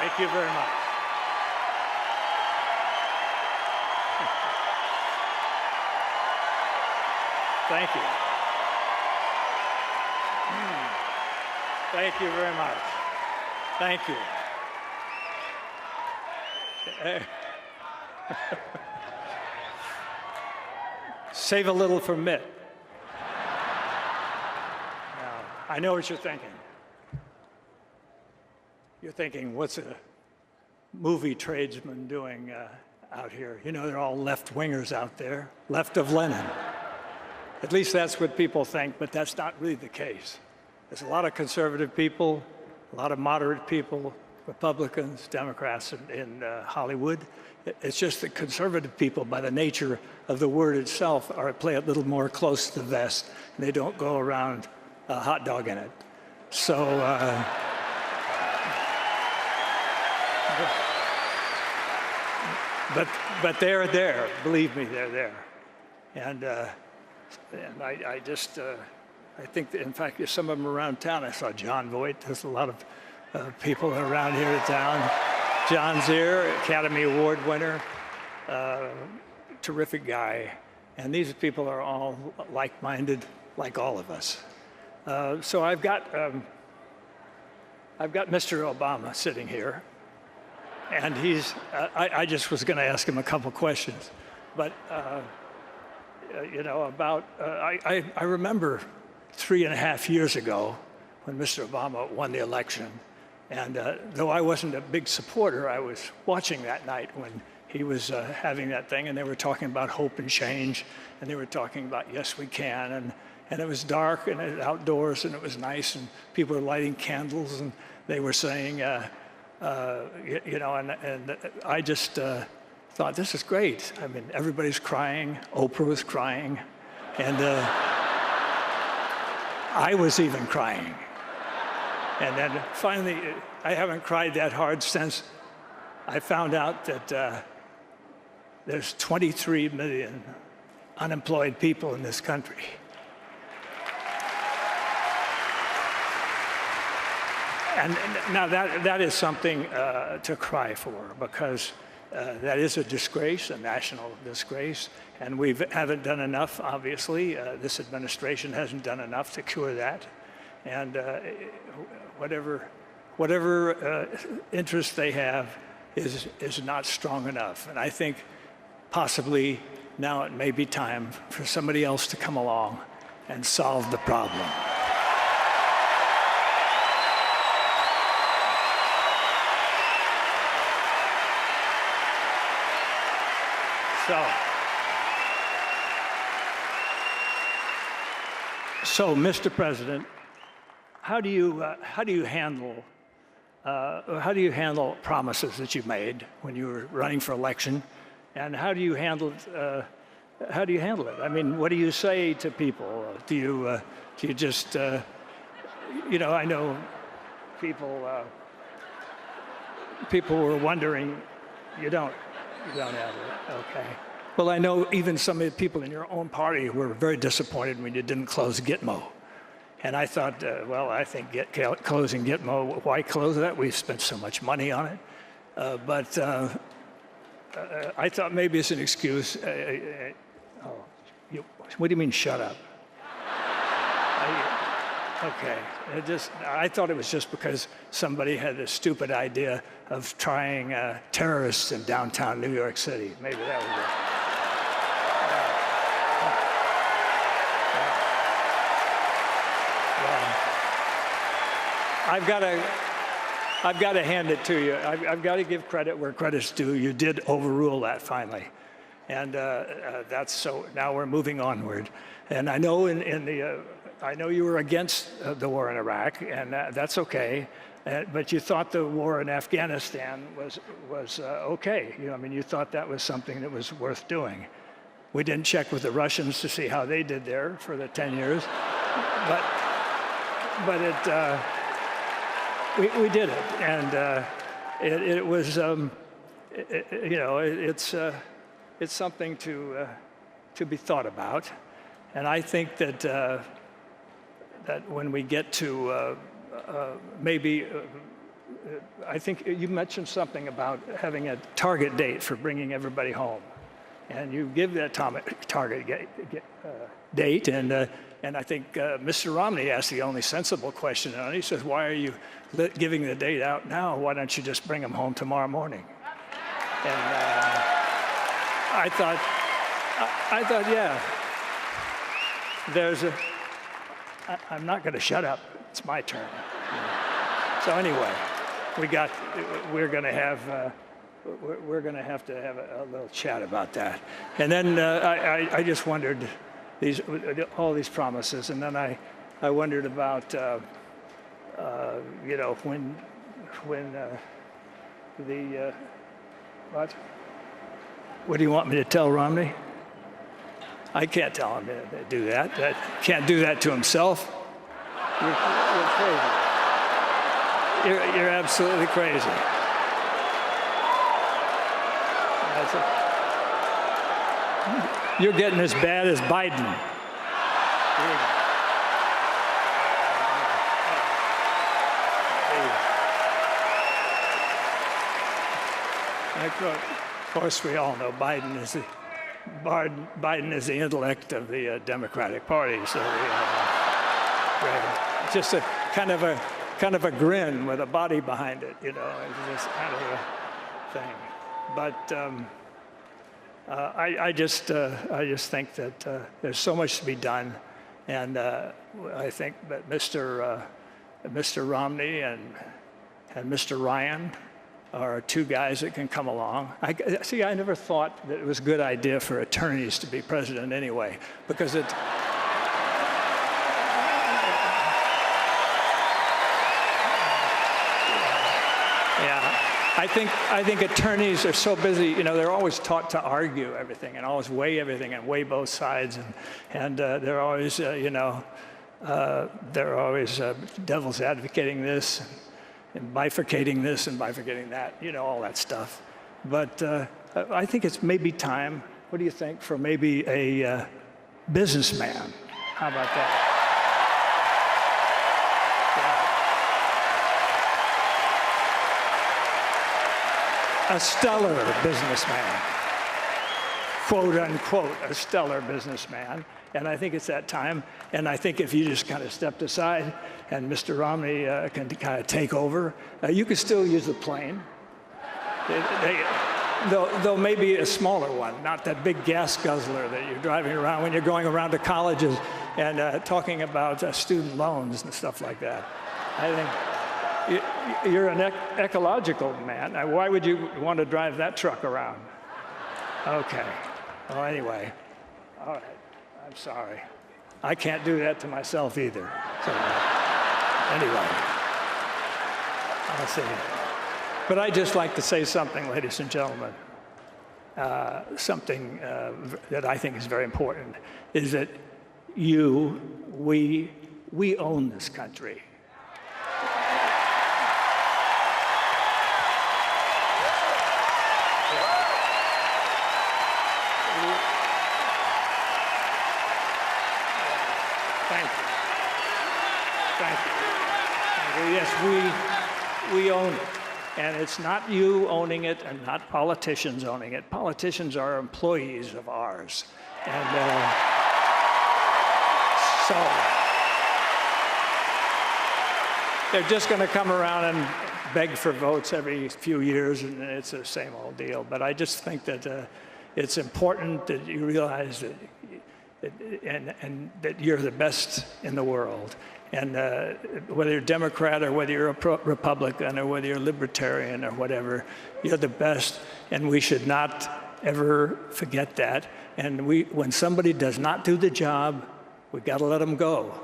Thank you very much. Thank you. Thank you very much. Thank you. Save a little for Mitt. Now, I know what you're thinking. You're thinking, what's a movie tradesman doing out here? You know, they're all left-wingers out there, left of Lenin. At least that's what people think, but that's not really the case. There's a lot of conservative people, a lot of moderate people, Republicans, Democrats in Hollywood. It's just that conservative people, by the nature of the word itself, play a little more close to the vest, and they don't go around hot dogging it. So, but they're there. Believe me, they're there. And I just, I think that, in fact, there's some of them around town. I saw John Voight. There's a lot of people around here in town. John's here, Academy Award winner, terrific guy. And these people are all like-minded, like all of us. So I've got Mr. Obama sitting here. And he's, I just was going to ask him a couple questions. But, you know, about, I remember 3.5 years ago when Mr. Obama won the election. And though I wasn't a big supporter, I was watching that night when he was having that thing, and they were talking about hope and change, and they were talking about yes, we can, and it was dark and it was outdoors and it was nice, and people were lighting candles, and they were saying, you know, and I just thought, this is great. I mean, everybody's crying. Oprah was crying, and I was even crying. And then finally, I haven't cried that hard since I found out that there's 23 million unemployed people in this country. And now that is something to cry for, because that is a disgrace, a national disgrace, and we haven't done enough, obviously. This administration hasn't done enough to cure that. And whatever interest they have is not strong enough. And I think possibly now it may be time for somebody else to come along and solve the problem. So, Mr. President, how do you handle promises that you made when you were running for election, and how do you handle it? I mean, what do you say to people? Do you just you know? I know people were wondering. You don't have it. Okay. Well, I know even some of the people in your own party were very disappointed when you didn't close Gitmo. And I thought, well, I think closing Gitmo, why close that? We've spent so much money on it. But I thought maybe it's an excuse. What do you mean, shut up? Okay. I thought it was just because somebody had a stupid idea of trying terrorists in downtown New York City. Maybe that was it. I've got to hand it to you. I've got to give credit where credit's due. You did overrule that finally, and that's so. Now we're moving onward. And I know I know you were against the war in Iraq, and that's okay. But you thought the war in Afghanistan was okay. You know, I mean, you thought that was something that was worth doing. We didn't check with the Russians to see how they did there for the 10 years, but it. We did it, and it was, you know, it's something to be thought about, and I think that that when we get to maybe I think you mentioned something about having a target date for bringing everybody home. And you give that target date, and I think Mr. Romney asked the only sensible question, and he says, why are you giving the date out now? Why don't you just bring them home tomorrow morning? And I thought, yeah, I'm not going to shut up. It's my turn. So anyway, we're going to have to have a little chat about that. And then I just wondered all these promises, and then I wondered about when what do you want me to tell Romney? I can't tell him to do that. Can't do that to himself. You're crazy. You're absolutely crazy. You're getting as bad as Biden. Of course, we all know Biden is the intellect of the Democratic Party. So just a kind of a grin with a body behind it, It's just kind of a thing. But I just think that there's so much to be done, and I think that Mr. Romney and Mr. Ryan are two guys that can come along. I never thought that it was a good idea for attorneys to be president anyway, because it. I think attorneys are so busy. They're always taught to argue everything and always weigh everything and weigh both sides, and they're always devil's advocating this and bifurcating this and bifurcating that. All that stuff. But I think it's maybe time. What do you think for maybe a businessman? How about that? A stellar businessman, quote unquote, a stellar businessman. And I think it's that time. And I think if you just kind of stepped aside and Mr. Romney can kind of take over, you could still use the plane. Though maybe a smaller one, not that big gas guzzler that you're driving around when you're going around to colleges and talking about student loans and stuff like that. I think you're an ecological man. Why would you want to drive that truck around? Okay. Well, anyway. All right. I'm sorry. I can't do that to myself either. So, anyway. I'll see. But I'd just like to say something, ladies and gentlemen. Something that I think is very important is that we own this country. Thank you. Yes, we own it. And it's not you owning it and not politicians owning it. Politicians are employees of ours. And so they're just going to come around and beg for votes every few years, and it's the same old deal. But I just think that it's important that you realize that and that you're the best in the world. And whether you're Democrat or whether you're a Republican or whether you're libertarian or whatever, you're the best, and we should not ever forget that. And when somebody does not do the job, we've got to let them go.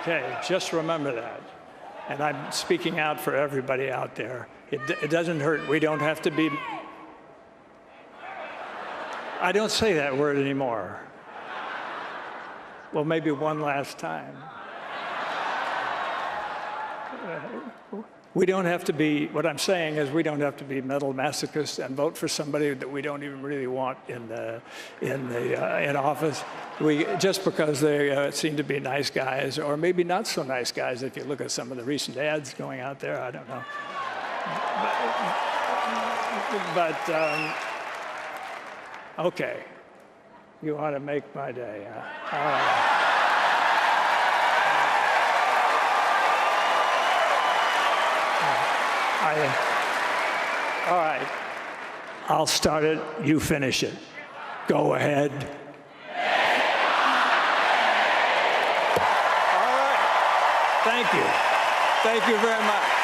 Okay, just remember that. And I'm speaking out for everybody out there. It doesn't hurt. We don't have to be. I don't say that word anymore. Well, maybe one last time. We don't have to be, what I'm saying is we don't have to be mental masochists and vote for somebody that we don't even really want in office. Just because they seem to be nice guys, or maybe not so nice guys if you look at some of the recent ads going out there, I don't know. Okay, you ought to make my day. Huh? All right. All right, I'll start it, you finish it. Go ahead. All right, thank you. Thank you very much.